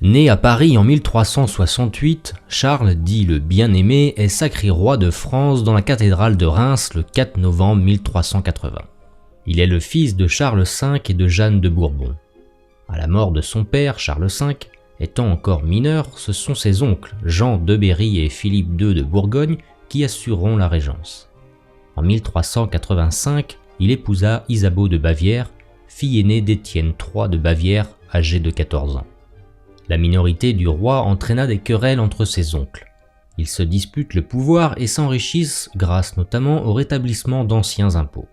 Né à Paris en 1368, Charles, dit le Bien-Aimé, est sacré roi de France dans la cathédrale de Reims le 4 novembre 1380. Il est le fils de Charles V et de Jeanne de Bourbon. À la mort de son père, Charles V, étant encore mineur, ce sont ses oncles, Jean de Berry et Philippe II de Bourgogne, qui assureront la régence. En 1385, il épousa Isabeau de Bavière, fille aînée d'Étienne III de Bavière, âgé de 14 ans. La minorité du roi entraîna des querelles entre ses oncles. Ils se disputent le pouvoir et s'enrichissent grâce notamment au rétablissement d'anciens impôts.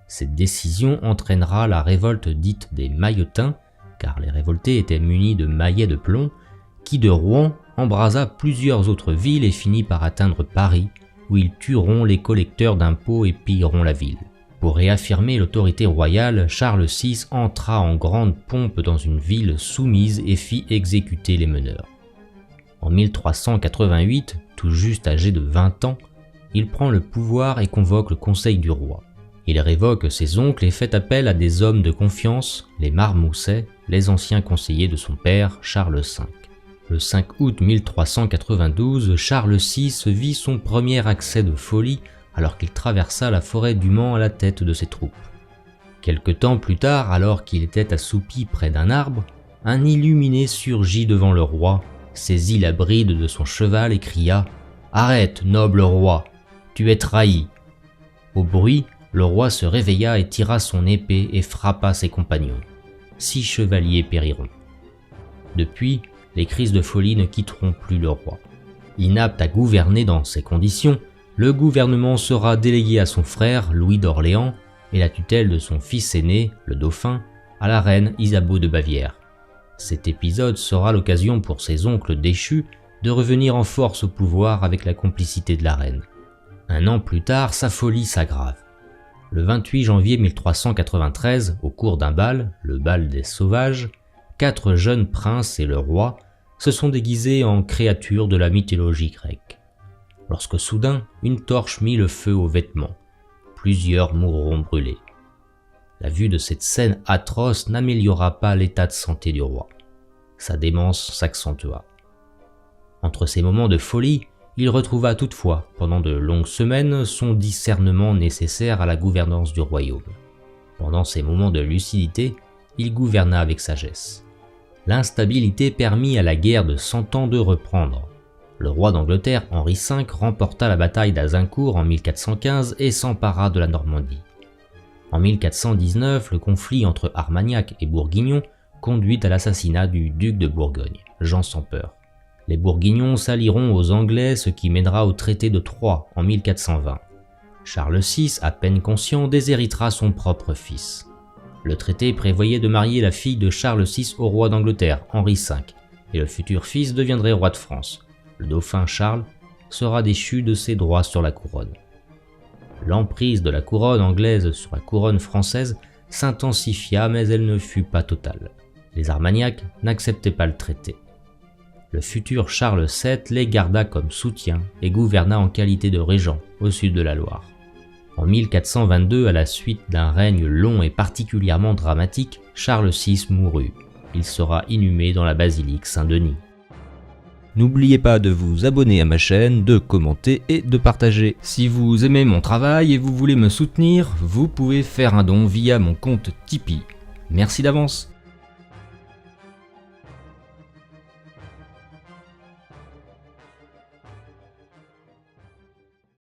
Cette décision entraînera la révolte dite des Maillotins, car les révoltés étaient munis de maillets de plomb, qui de Rouen embrasa plusieurs autres villes et finit par atteindre Paris, où ils tueront les collecteurs d'impôts et pilleront la ville. Pour réaffirmer l'autorité royale, Charles VI entra en grande pompe dans une ville soumise et fit exécuter les meneurs. En 1388, tout juste âgé de 20 ans, il prend le pouvoir et convoque le conseil du roi. Il révoque ses oncles et fait appel à des hommes de confiance, les Marmousset, les anciens conseillers de son père, Charles V. Le 5 août 1392, Charles VI vit son premier accès de folie alors qu'il traversa la forêt du Mans à la tête de ses troupes. Quelque temps plus tard, alors qu'il était assoupi près d'un arbre, un illuminé surgit devant le roi, saisit la bride de son cheval et cria « Arrête, noble roi, tu es trahi !» Au bruit, le roi se réveilla et tira son épée et frappa ses compagnons. 6 chevaliers périront. Depuis, les crises de folie ne quitteront plus le roi. Inapte à gouverner dans ces conditions, le gouvernement sera délégué à son frère Louis d'Orléans et la tutelle de son fils aîné, le dauphin, à la reine Isabeau de Bavière. Cet épisode sera l'occasion pour ses oncles déchus de revenir en force au pouvoir avec la complicité de la reine. Un an plus tard, sa folie s'aggrave. Le 28 janvier 1393, au cours d'un bal, le bal des sauvages, 4 jeunes princes et le roi se sont déguisés en créatures de la mythologie grecque. Lorsque soudain, une torche mit le feu aux vêtements. Plusieurs mourront brûlés. La vue de cette scène atroce n'améliora pas l'état de santé du roi. Sa démence s'accentua. Entre ces moments de folie, il retrouva toutefois, pendant de longues semaines, son discernement nécessaire à la gouvernance du royaume. Pendant ces moments de lucidité, il gouverna avec sagesse. L'instabilité permit à la guerre de 100 ans de reprendre. Le roi d'Angleterre, Henri V, remporta la bataille d'Azincourt en 1415 et s'empara de la Normandie. En 1419, le conflit entre Armagnac et Bourguignon conduit à l'assassinat du duc de Bourgogne, Jean sans peur. Les Bourguignons s'allieront aux Anglais, ce qui mènera au traité de Troyes en 1420. Charles VI, à peine conscient, déshéritera son propre fils. Le traité prévoyait de marier la fille de Charles VI au roi d'Angleterre, Henri V, et le futur fils deviendrait roi de France. Le dauphin Charles sera déchu de ses droits sur la couronne. L'emprise de la couronne anglaise sur la couronne française s'intensifia, mais elle ne fut pas totale. Les Armagnacs n'acceptaient pas le traité. Le futur Charles VII les garda comme soutien et gouverna en qualité de régent au sud de la Loire. En 1422, à la suite d'un règne long et particulièrement dramatique, Charles VI mourut. Il sera inhumé dans la basilique Saint-Denis. N'oubliez pas de vous abonner à ma chaîne, de commenter et de partager. Si vous aimez mon travail et vous voulez me soutenir, vous pouvez faire un don via mon compte Tipeee. Merci d'avance.